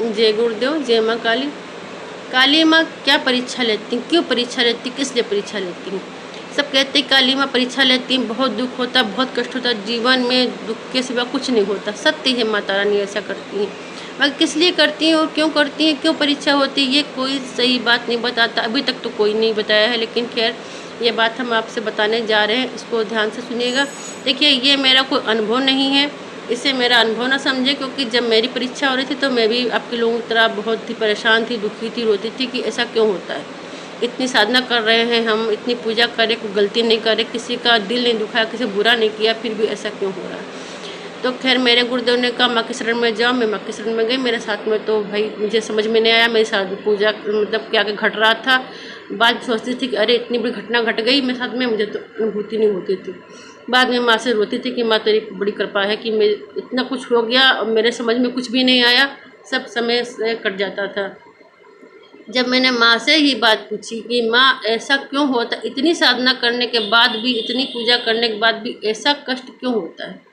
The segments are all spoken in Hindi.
जय गुरुदेव, जय माँ काली। काली माँ क्या परीक्षा लेती हैं, क्यों परीक्षा लेती, किस लिए परीक्षा लेती हैं? सब कहते हैं काली माँ परीक्षा लेती हैं, बहुत दुख होता, बहुत कष्ट होता, जीवन में दुख के सिवा कुछ नहीं होता। सत्य है, माता रानी ऐसा करती हैं, मगर किस लिए करती हैं और क्यों करती हैं, क्यों परीक्षा होती है, ये कोई सही बात नहीं बताता। अभी तक तो कोई नहीं बताया है, लेकिन खैर ये बात हम आपसे बताने जा रहे हैं, इसको ध्यान से सुनिएगा। देखिए, ये मेरा कोई अनुभव नहीं है, इसे मेरा अनुभव ना समझे, क्योंकि जब मेरी परीक्षा हो रही थी तो मैं भी आपके लोगों की तरह बहुत ही परेशान थी, दुखी थी, रोती थी कि ऐसा क्यों होता है। इतनी साधना कर रहे हैं हम, इतनी पूजा करें, कोई गलती नहीं करे, किसी का दिल नहीं दुखाया, किसी बुरा नहीं किया, फिर भी ऐसा क्यों हो रहा है। तो खैर मेरे गुरुदेव ने कहा माँ के शरण में जाओ, मैं माँ के शरण में गई। मेरे साथ में तो भाई मुझे समझ में नहीं आया, मेरे साथ पूजा मतलब क्या घट रहा था। बाद सोचती थी कि अरे इतनी बड़ी घटना घट गई मेरे साथ में, मुझे तो अनुभूति नहीं होती थी। बाद में माँ से रोती थी कि माँ तेरी बड़ी कृपा है कि मैं इतना कुछ हो गया और मेरे समझ में कुछ भी नहीं आया, सब समय से कट जाता था। जब मैंने माँ से ही बात पूछी कि माँ ऐसा क्यों होता, इतनी साधना करने के बाद भी, इतनी पूजा करने के बाद भी ऐसा कष्ट क्यों होता है,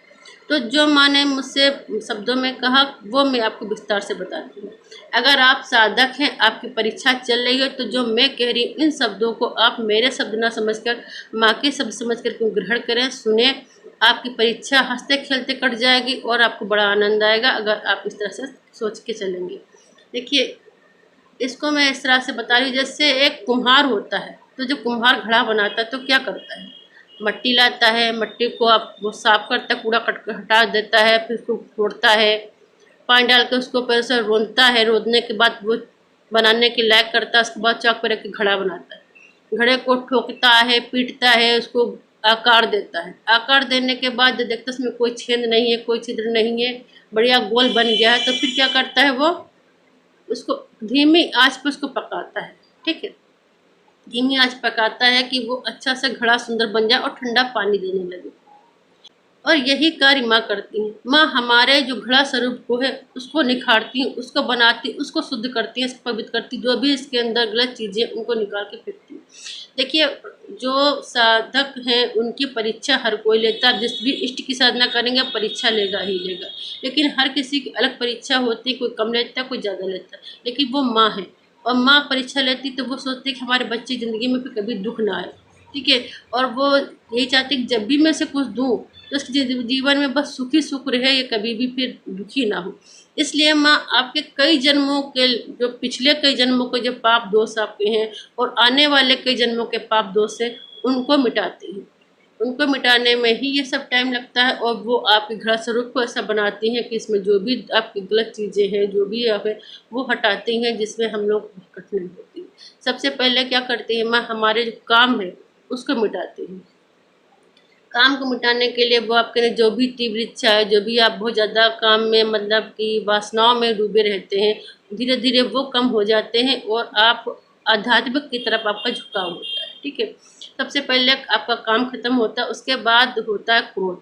तो जो माँ ने मुझसे शब्दों में कहा वो मैं आपको विस्तार से बताती हूँ। अगर आप साधक हैं, आपकी परीक्षा चल रही है, तो जो मैं कह रही हूँ इन शब्दों को आप मेरे शब्द ना समझकर माँ के शब्द समझकर क्यों ग्रहण करें, सुने। आपकी परीक्षा हंसते खेलते कट जाएगी और आपको बड़ा आनंद आएगा अगर आप इस तरह से सोच के चलेंगे। देखिए, इसको मैं इस तरह से बता रही हूँ, जैसे एक कुम्हार होता है, तो जो कुम्हार घड़ा बनाता है तो क्या करता है, मट्टी लाता है, मट्टी को आप वो साफ करता है, कूड़ा कट हटा देता है, फिर उसको फोड़ता है, पानी डाल के उसको ऊपर से रोनता है, रोदने के बाद वो बनाने के लायक करता है, उसके बाद चाक पर रख के घड़ा बनाता है। घड़े को ठोकता है, पीटता है, उसको आकार देता है। आकार देने के बाद जब देखता है उसमें कोई छेद नहीं है, कोई छिद्र नहीं है, बढ़िया गोल बन गया है, तो फिर क्या करता है वो, उसको धीमी आंच पर उसको पकाता है। ठीक है, धीमी आंच पकाता है कि वो अच्छा से घड़ा सुंदर बन जाए और ठंडा पानी देने लगे। और यही कार्य माँ करती हैं। माँ हमारे जो घड़ा स्वरूप को है उसको निखारती हैं, उसको बनाती, उसको शुद्ध करती हैं, पवित्र करती, जो भी इसके अंदर गलत चीज़ें उनको निकाल के फेंकती हैं। देखिए, जो साधक हैं उनकी परीक्षा हर कोई लेता है, जिस भी इष्ट की साधना करेंगे परीक्षा लेगा ही लेगा, लेकिन हर किसी की अलग परीक्षा होती है, कोई कम लेता है, कोई ज़्यादा लेता है, लेकिन वो माँ है। और माँ परीक्षा लेती तो वो सोचती है कि हमारे बच्चे ज़िंदगी में फिर कभी दुख ना आए। ठीक है, और वो यही चाहती है कि जब भी मैं से कुछ दूँ तो उसके जीवन में बस सुखी सुख रहे, ये कभी भी फिर दुखी ना हो। इसलिए माँ आपके कई जन्मों के, जो पिछले कई जन्मों के जो पाप दोष आपके हैं और आने वाले कई जन्मों के पाप दोष हैं, उनको मिटाती हैं। उनको मिटाने में ही ये सब टाइम लगता है, और वो आपके घड़ा स्वरूप को ऐसा बनाती हैं कि इसमें जो भी आपकी गलत चीज़ें हैं, जो भी आप है, वो हटाती हैं, जिसमें हम लोग कठिनाई होती है। सबसे पहले क्या करती है माँ, हमारे जो काम है उसको मिटाती हैं। काम को मिटाने के लिए वो आपके जो भी तीव्र इच्छा है, जो भी आप बहुत ज़्यादा काम में मतलब कि वासनाओं में डूबे रहते हैं, धीरे धीरे वो कम हो जाते हैं और आप आध्यात्मिक की तरफ आपका झुकाव होता है। ठीक है, सबसे पहले आपका काम खत्म होता है, उसके बाद होता है क्रोध।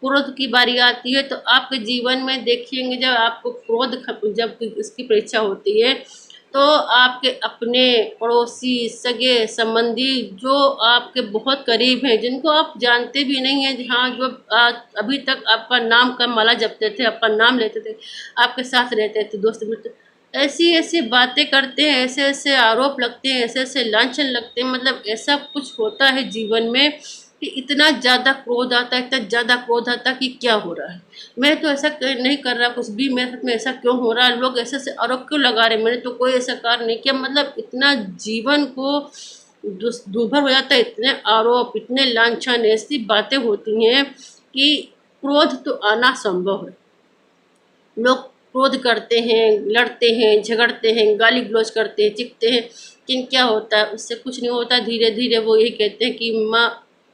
क्रोध की बारी आती है, तो आपके जीवन में देखेंगे जब आपको जब इसकी परीक्षा होती है, तो आपके अपने पड़ोसी, सगे संबंधी, जो आपके बहुत करीब हैं, जिनको आप जानते भी नहीं हैं, हाँ जो अभी तक आपका नाम का माला जपते थे, आपका नाम लेते थे, आपके साथ रहते थे, दोस्त मित्र, ऐसी ऐसी बातें करते हैं, ऐसे ऐसे आरोप लगते हैं, ऐसे ऐसे लांछन लगते हैं, मतलब ऐसा कुछ होता है जीवन में कि इतना ज़्यादा क्रोध आता है, इतना ज़्यादा क्रोध आता है कि क्या हो रहा है, मैं तो ऐसा नहीं कर रहा कुछ भी, मेरे साथ में ऐसा क्यों हो रहा है, लोग ऐसे ऐसे आरोप क्यों लगा रहे, मैंने तो कोई ऐसा कार्य नहीं किया, मतलब इतना जीवन को दूभर हो जाता है, इतने आरोप, इतने लांछन, ऐसी बातें होती हैं कि क्रोध तो आना संभव है। लोग क्रोध करते हैं, लड़ते हैं, झगड़ते हैं, गाली गलौज करते हैं, चिढ़ते हैं, लेकिन क्या होता है, उससे कुछ नहीं होता। धीरे धीरे वो यही कहते हैं कि माँ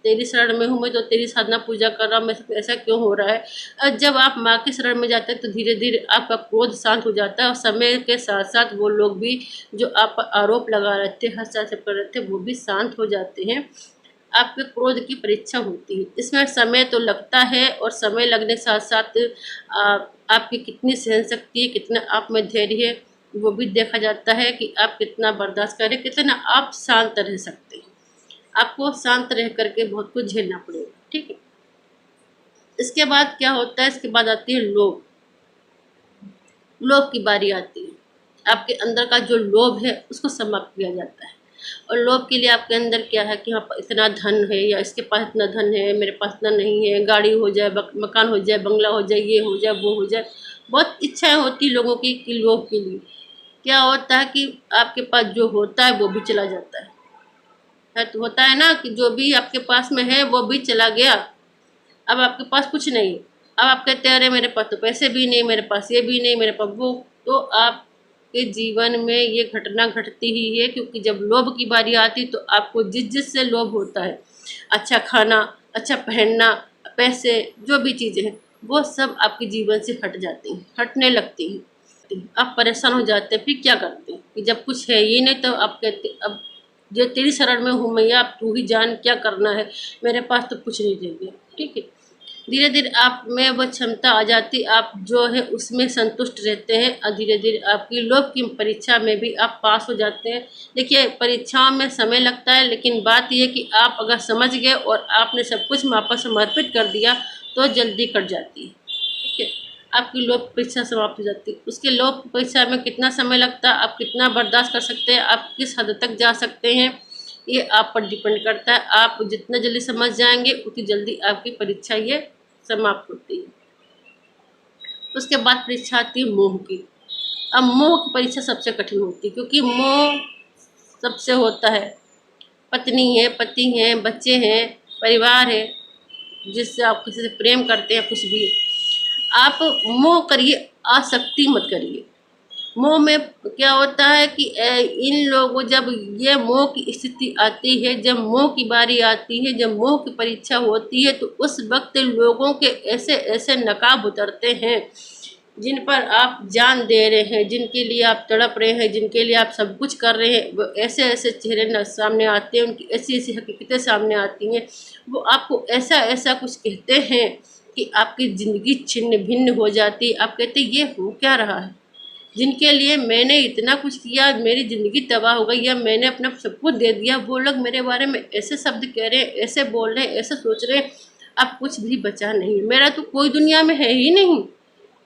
तेरी शरण में हूँ, मैं तो तेरी साधना पूजा कर रहा हूँ, मेरे साथ ऐसा क्यों हो रहा है। और जब आप माँ की शरण में जाते हैं तो धीरे धीरे आपका क्रोध शांत हो जाता है, और समय के साथ साथ वो लोग भी जो आप पर आरोप लगा रहे थे, हस्तक्षेप कर रहे थे, वो भी शांत हो जाते हैं। आपके क्रोध की परीक्षा होती है, इसमें समय तो लगता है, और समय लगने के साथ साथ आपकी कितनी सहन शक्ति है, कितना आप में धैर्य है, वो भी देखा जाता है कि आप कितना बर्दाश्त करें, कितना आप शांत रह सकते हैं। आपको शांत रह करके बहुत कुछ झेलना पड़ेगा। ठीक है, इसके बाद क्या होता है, इसके बाद आती है लोभ। लोभ की बारी आती है। आपके अंदर का जो लोभ है उसको समाप्त किया जाता है। और लोभ के लिए आपके अंदर क्या है कि हाँ इतना धन है, या इसके पास इतना धन है, मेरे पास इतना नहीं है, गाड़ी हो जाए, मकान हो जाए, बंगला हो जाए, ये हो जाए, वो हो जाए। बहुत इच्छाएं होती लोगों की कि लोभ के लिए क्या होता है कि आपके पास जो होता है वो भी चला जाता है। तो होता है ना कि जो भी आपके पास में है वो भी चला गया। अब आपके पास कुछ नहीं है। अब आप कहते हैं अरे मेरे पास तो पैसे भी नहीं, मेरे पास ये भी नहीं, मेरे पास वो। तो आपके जीवन में ये घटना घटती ही है, क्योंकि जब लोभ की बारी आती तो आपको जिस जिस से लोभ होता है, अच्छा खाना, अच्छा पहनना, पैसे, जो भी चीज़ें हैं, वो सब आपके जीवन से हट जाती हैं, हटने लगती हैं। आप परेशान हो जाते हैं। फिर क्या करते हैं कि जब कुछ है ही नहीं तो आप कहते अब जो तेरी शरण में हूँ मैया, अब तू ही जान क्या करना है, मेरे पास तो कुछ नहीं रह गया। ठीक है, धीरे धीरे आप में वो क्षमता आ जाती, आप जो है उसमें संतुष्ट रहते हैं, और धीरे धीरे आपकी लोभ की परीक्षा में भी आप पास हो जाते हैं। देखिए परीक्षाओं में समय लगता है, लेकिन बात यह है कि आप अगर समझ गए और आपने सब कुछ माँ पर समर्पित कर दिया तो जल्दी कट जाती है। ठीक है, आपकी लोक परीक्षा समाप्त हो जाती है। उसके लोक परीक्षा में कितना समय लगता है, आप कितना बर्दाश्त कर सकते हैं, आप किस हद तक जा सकते हैं, ये आप पर डिपेंड करता है। आप जितना जल्दी समझ जाएंगे उतनी जल्दी आपकी परीक्षा ये समाप्त होती है। उसके बाद परीक्षा आती है मोह की। अब मोह की परीक्षा सबसे कठिन होती है, क्योंकि मोह सबसे होता है, पत्नी है, पति हैं, बच्चे हैं, परिवार है, जिससे आप किसी से प्रेम करते हैं, कुछ भी। आप मोह करिए, आसक्ति मत करिए। मोह में क्या होता है कि इन लोगों जब ये मोह की स्थिति आती है, जब मोह की बारी आती है, जब मोह की परीक्षा होती है, तो उस वक्त लोगों के ऐसे ऐसे नकाब उतरते हैं जिन पर आप जान दे रहे हैं, जिनके लिए आप तड़प रहे हैं, जिनके लिए आप सब कुछ कर रहे हैं, वो ऐसे ऐसे चेहरे सामने आते हैं, उनकी ऐसी ऐसी हकीकतें सामने आती हैं। वो आपको ऐसा ऐसा कुछ कहते हैं कि आपकी ज़िंदगी छिन्न भिन्न हो जाती है। आप कहते ये हो क्या रहा है, जिनके लिए मैंने इतना कुछ किया, मेरी ज़िंदगी तबाह हो गई, या मैंने अपना सब कुछ दे दिया, वो लोग मेरे बारे में ऐसे शब्द कह रहे हैं, ऐसे बोल रहे हैं, ऐसे सोच रहे हैं। अब कुछ भी बचा नहीं, मेरा तो कोई दुनिया में है ही नहीं।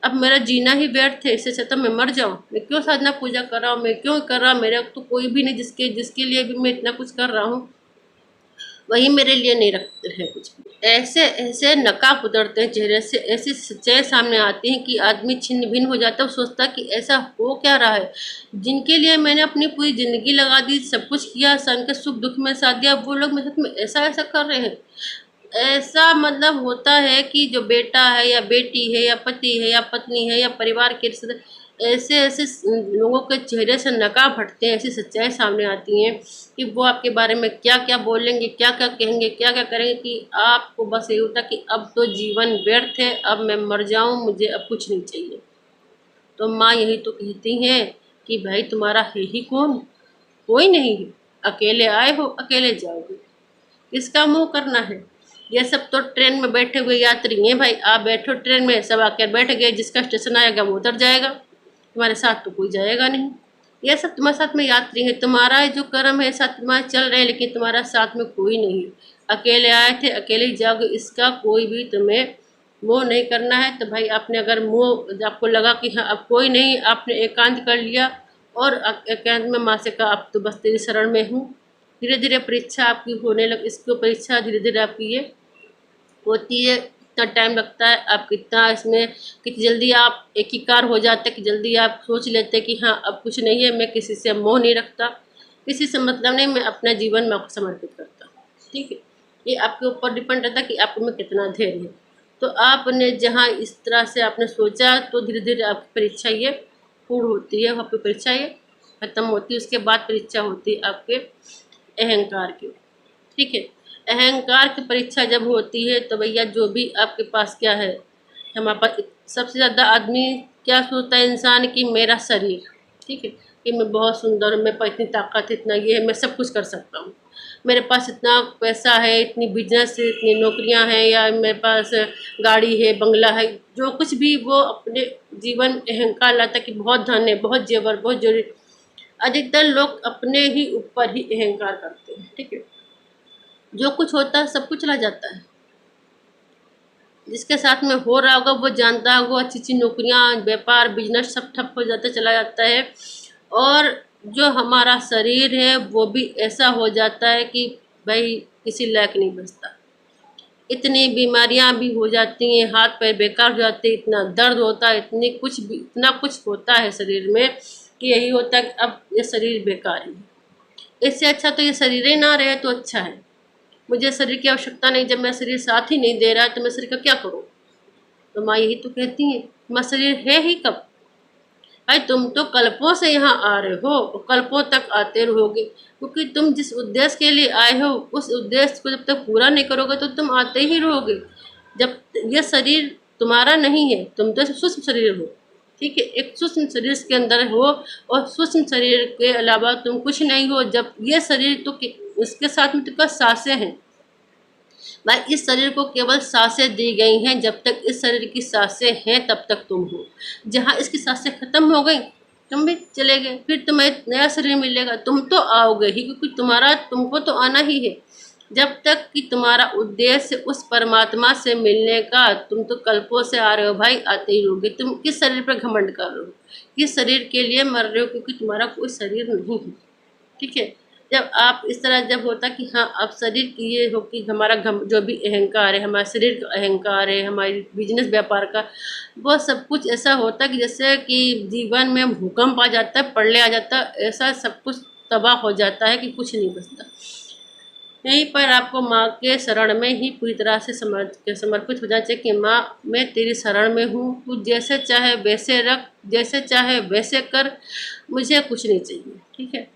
अब मेरा जीना ही व्यर्थ है, इससे अच्छा तो मैं मर जाऊँ। मैं क्यों साधना पूजा कर रहा हूँ, मैं क्यों कर रहा हूँ, मेरा तो कोई भी नहीं जिसके जिसके लिए भी मैं इतना कुछ कर रहा हूँ, वही मेरे लिए नहीं रखते हैं कुछ भी। ऐसे ऐसे नकाब उतरते हैं चेहरे से, ऐसी सच्चाई सामने आती है कि आदमी छिन्न भिन्न हो जाता है। वो सोचता है कि ऐसा हो क्या रहा है, जिनके लिए मैंने अपनी पूरी ज़िंदगी लगा दी, सब कुछ किया, सन के सुख दुख में साथ दिया, वो लोग मेरे साथ में ऐसा ऐसा कर रहे हैं। ऐसा मतलब होता है कि जो बेटा है या बेटी है या पति है या पत्नी है या परिवार के रिश्तेदार, ऐसे ऐसे लोगों के चेहरे से नकाब हटते हैं, ऐसी सच्चाई सामने आती हैं कि वो आपके बारे में क्या क्या बोलेंगे, क्या क्या कहेंगे, क्या क्या करेंगे, कि आपको बस ये होता कि अब तो जीवन व्यर्थ है, अब मैं मर जाऊं, मुझे अब कुछ नहीं चाहिए। तो माँ यही तो कहती हैं कि भाई तुम्हारा है ही कौन, कोई नहीं है, अकेले आए हो अकेले जाओगे, किसका मुंह करना है। ये सब तो ट्रेन में बैठे हुए यात्री हैं भाई, आप बैठो ट्रेन में, सब आकर बैठ गए, जिसका स्टेशन आएगा वो उतर जाएगा, तुम्हारे साथ तो कोई जाएगा नहीं। ये सब तुम्हारे साथ में यात्री है, तुम्हारा जो कर्म है साथ तुम्हारे चल रहे हैं, लेकिन तुम्हारा साथ में कोई नहीं है। अकेले आए थे अकेले ही जाओगे, इसका कोई भी तुम्हें मोह नहीं करना है। तो भाई आपने अगर मोह, आपको लगा कि हाँ अब कोई नहीं, आपने एकांत कर लिया और एकांत में माँ से कहा अब तो बस तेरी शरण में हूँ। धीरे धीरे परीक्षा आपकी होने लग, इसको परीक्षा धीरे धीरे आपकी ये होती है। इतना टाइम लगता है, आप कितना इसमें कितनी जल्दी आप एकीकार हो जाते हैं, कि जल्दी आप सोच लेते हैं कि हाँ अब कुछ नहीं है, मैं किसी से मोह नहीं रखता, किसी से मतलब नहीं, मैं अपना जीवन में आपको समर्पित करता हूँ। ठीक है, ये आपके ऊपर डिपेंड रहता है कि आप में कितना धैर्य है। तो आपने जहाँ इस तरह से आपने सोचा, तो धीरे धीरे आपकी परीक्षा ये पूर्ण होती है, आपकी परीक्षा ये खत्म होती है। उसके बाद परीक्षा होती है आपके अहंकार की। ठीक है, अहंकार की परीक्षा जब होती है तो भैया जो भी आपके पास क्या है, हमारे पास सबसे ज़्यादा आदमी क्या सोचता है इंसान की, मेरा शरीर, ठीक है, कि मैं बहुत सुंदर हूँ, मेरे पास इतनी ताकत, इतना ये है, मैं सब कुछ कर सकता हूँ, मेरे पास इतना पैसा है, इतनी बिजनेस है, इतनी नौकरियाँ हैं, या मेरे पास गाड़ी है, बंगला है, जो कुछ भी वो अपने जीवन में अहंकार लाता है कि बहुत धन है, बहुत जेवर, बहुत जरूरी। अधिकतर लोग अपने ही ऊपर ही अहंकार करते हैं। ठीक है, जो कुछ होता है सब कुछ चला जाता है, जिसके साथ में हो रहा होगा वो जानता होगा, अच्छी अच्छी नौकरियाँ, व्यापार, बिजनेस सब ठप हो जाता चला जाता है। और जो हमारा शरीर है वो भी ऐसा हो जाता है कि भाई किसी लायक नहीं बचता। इतनी बीमारियां भी हो जाती हैं, हाथ पैर बेकार हो जाते हैं, इतना दर्द होता है, इतना कुछ होता है शरीर में कि यही होता है कि अब ये शरीर बेकार है। इससे अच्छा तो ये शरीर ही ना रहे तो अच्छा है। मुझे शरीर की आवश्यकता नहीं, जब मेरा शरीर साथ ही नहीं दे रहा है तो मैं शरीर का क्या करूँ। तो माँ यही तो कहती है, माँ शरीर है ही कब। भाई तुम तो कल्पों से यहाँ आ रहे हो और कल्पों तक आते रहोगे, क्योंकि तुम जिस उद्देश्य के लिए आए हो उस उद्देश्य को जब तक पूरा नहीं करोगे तो तुम आते ही रहोगे। जब ये शरीर तुम्हारा नहीं है, तुम तो सूक्ष्म शरीर हो, ठीक है, एक सूक्ष्म शरीर के अंदर हो और सूक्ष्म शरीर के अलावा तुम कुछ नहीं हो। जब ये शरीर तो इसके साथ में तुमका सांसें हैं भाई, इस शरीर को केवल सांसें दी गई हैं। जब तक इस शरीर की सांसें हैं तब तक तुम हो। जहाँ इसकी सांसें खत्म हो गई तुम भी चले गए, फिर तुम्हें नया शरीर मिलेगा, तुम तो आओगे ही, क्योंकि तुमको तो आना ही है। जब तक कि तुम्हारा उद्देश्य उस परमात्मा से मिलने का, तुम तो कल्पों से आ रहे हो भाई, आते ही रहोगे। तुम किस शरीर पर घमंड कर रहे हो, किस शरीर के लिए मर रहे हो, क्योंकि तुम्हारा कोई शरीर नहीं है, ठीक है। जब आप इस तरह जब होता कि हाँ अब शरीर की ये हो कि हमारा जो भी अहंकार है, हमारे शरीर का अहंकार है, हमारी बिजनेस व्यापार का, वो सब कुछ ऐसा होता कि जैसे कि जीवन में भूकंप आ जाता है, प्रलय आ जाता है, ऐसा सब कुछ तबाह हो जाता है कि कुछ नहीं बचता। यहीं पर आपको माँ के शरण में ही पूरी तरह से समर्पित हो जाना चाहिए कि माँ मैं तेरी शरण में हूँ, तू जैसे चाहे वैसे रख, जैसे चाहे वैसे कर, मुझे कुछ नहीं चाहिए, ठीक है।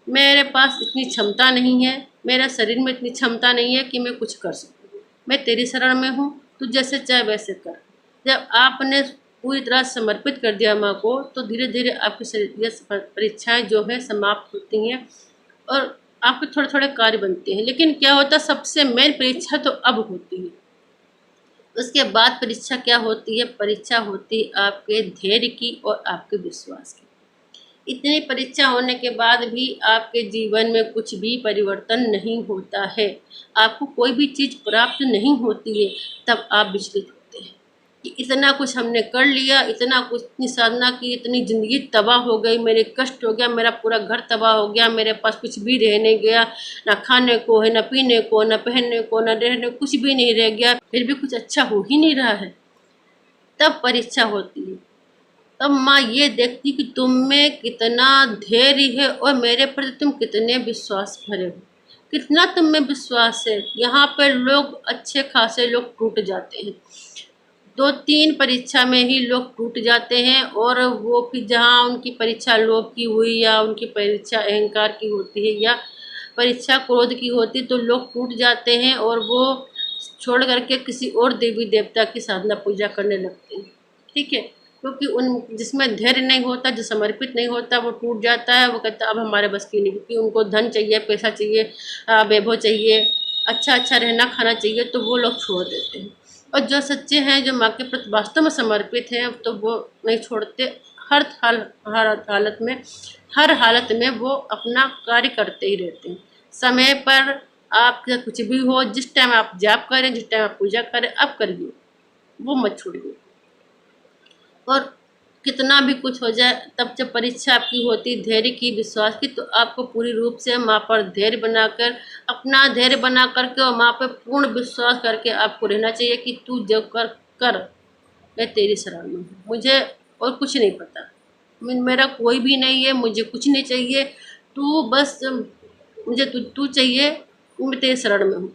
मेरे पास इतनी क्षमता नहीं है, मेरे शरीर में इतनी क्षमता नहीं है कि मैं कुछ कर सकूं। मैं तेरी शरण में हूँ, तू जैसे चाहे वैसे कर। जब आपने पूरी तरह समर्पित कर दिया माँ को, तो धीरे धीरे आपकी शरीर परीक्षाएं जो है समाप्त होती हैं और आपके थोड़े थोड़े कार्य बनते हैं। लेकिन क्या होता है, सबसे मेन परीक्षा तो अब होती है। उसके बाद परीक्षा क्या होती है, परीक्षा होती है आपके धैर्य की और आपके विश्वास की। इतनी परीक्षा होने के बाद भी आपके जीवन में कुछ भी परिवर्तन नहीं होता है, आपको कोई भी चीज़ प्राप्त नहीं होती है, तब आप विचलित होते हैं कि इतना कुछ हमने कर लिया, इतना कुछ, इतनी साधना की, इतनी ज़िंदगी तबाह हो गई, मेरे कष्ट हो गया, मेरा पूरा घर तबाह हो गया, मेरे पास कुछ भी रह नहीं गया, ना खाने को है, ना पीने को, ना पहनने को, ना रहने, कुछ भी नहीं रह गया, फिर भी कुछ अच्छा हो ही नहीं रहा है। तब परीक्षा होती है। तब माँ ये देखती कि तुम में कितना धैर्य है और मेरे प्रति तुम कितने विश्वास भरे हो, कितना तुम में विश्वास है। यहाँ पर लोग अच्छे खासे लोग टूट जाते हैं, 2-3 परीक्षा में ही लोग टूट जाते हैं। और वो फिर जहाँ उनकी परीक्षा लोभ की हुई या उनकी परीक्षा अहंकार की होती है या परीक्षा क्रोध की होती है, तो लोग टूट जाते हैं और वो छोड़ करके किसी और देवी देवता की साधना पूजा करने लगते हैं, ठीक है। क्योंकि उन जिसमें धैर्य नहीं होता, जो समर्पित नहीं होता, वो टूट जाता है। वो कहता है अब हमारे बस की नहीं, क्योंकि उनको धन चाहिए, पैसा चाहिए, वैभव चाहिए, अच्छा अच्छा रहना खाना चाहिए, तो वो लोग छोड़ देते हैं। और जो सच्चे हैं, जो माँ के प्रति वास्तव में समर्पित हैं, तो वो नहीं छोड़ते। हर हालत में वो अपना कार्य करते ही रहते हैं। समय पर आपका कुछ भी हो, जिस टाइम आप जाप करें, जिस टाइम आप पूजा करें, आप करिए, वो मत छोड़िए। और कितना भी कुछ हो जाए, तब जब परीक्षा आपकी होती धैर्य की, विश्वास की, तो आपको पूरी रूप से माँ पर धैर्य बनाकर, अपना धैर्य बना करके और माँ पर पूर्ण विश्वास करके आपको रहना चाहिए कि तू जो कर, मैं तेरी शरण में हूँ, मुझे और कुछ नहीं पता, मेरा कोई भी नहीं है, मुझे कुछ नहीं चाहिए, तू बस मुझे तू चाहिए, मैं तेरी शरण में हूँ।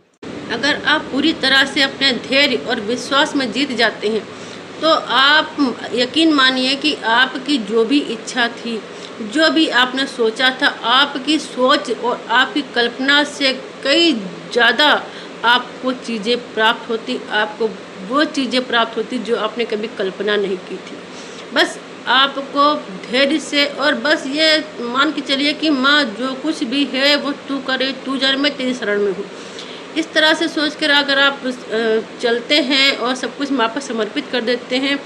अगर आप पूरी तरह से अपने धैर्य और विश्वास में जीत जाते हैं, तो आप यकीन मानिए कि आपकी जो भी इच्छा थी, जो भी आपने सोचा था, आपकी सोच और आपकी कल्पना से कई ज़्यादा आपको चीज़ें प्राप्त होती, आपको वो चीज़ें प्राप्त होती जो आपने कभी कल्पना नहीं की थी। बस आपको धैर्य से, और बस ये मान के चलिए कि माँ जो कुछ भी है वो तू करे, तू जाने, मैं तेरी शरण में हूँ। इस तरह से सोचकर अगर आप चलते हैं और सब कुछ माँ पर समर्पित कर देते हैं,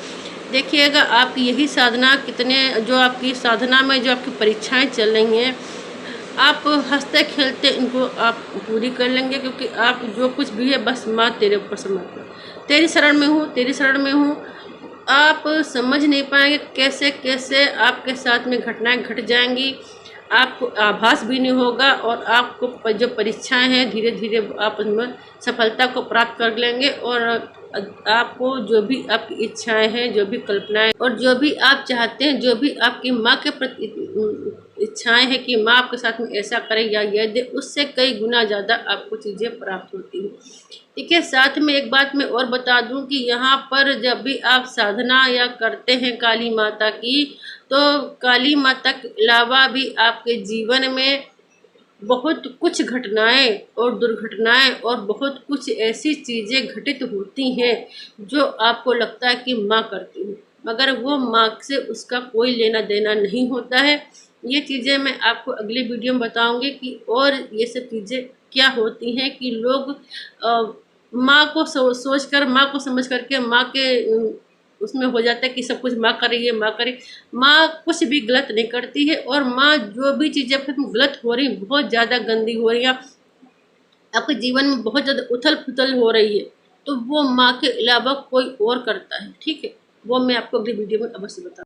देखिएगा आपकी यही साधना, जो आपकी साधना में जो आपकी परीक्षाएं चल रही हैं, आप हंसते खेलते इनको आप पूरी कर लेंगे, क्योंकि आप जो कुछ भी है बस माँ तेरे ऊपर समर्पित, तेरी शरण में हूँ, तेरी शरण में हूँ। आप समझ नहीं पाएंगे कैसे कैसे आपके साथ में घटनाएं घट जाएंगी, आपको आभास भी नहीं होगा, और आपको जो परीक्षाएं हैं धीरे धीरे आप उनमें सफलता को प्राप्त कर लेंगे। और आपको जो भी आपकी इच्छाएं हैं, जो भी कल्पनाएं और जो भी आप चाहते हैं, जो भी आपकी माँ के प्रति इच्छाएं हैं कि माँ आपके साथ में ऐसा करे या यह दे, उससे कई गुना ज़्यादा आपको चीज़ें प्राप्त होती हैं। ठीक है, साथ में एक बात मैं और बता दूं कि यहाँ पर जब भी आप साधना या करते हैं काली माता की, तो काली माता के अलावा भी आपके जीवन में बहुत कुछ घटनाएं और दुर्घटनाएं और बहुत कुछ ऐसी चीज़ें घटित होती हैं जो आपको लगता है कि माँ करती है, मगर वो माँ से उसका कोई लेना देना नहीं होता है। ये चीज़ें मैं आपको अगली वीडियो में बताऊंगी कि और ये सब चीज़ें क्या होती हैं कि लोग माँ को सोच कर, माँ को समझ करके माँ के उसमें हो जाता है कि सब कुछ माँ कर रही है, माँ करे। माँ कुछ भी गलत नहीं करती है, और माँ जो भी चीज़ें गलत हो रही, बहुत ज़्यादा गंदी हो रही है, आपके जीवन में बहुत ज़्यादा उथल पुथल हो रही है, तो वो माँ के अलावा कोई और करता है। ठीक है, वो मैं आपको अगली वीडियो में अवश्य बताऊँ।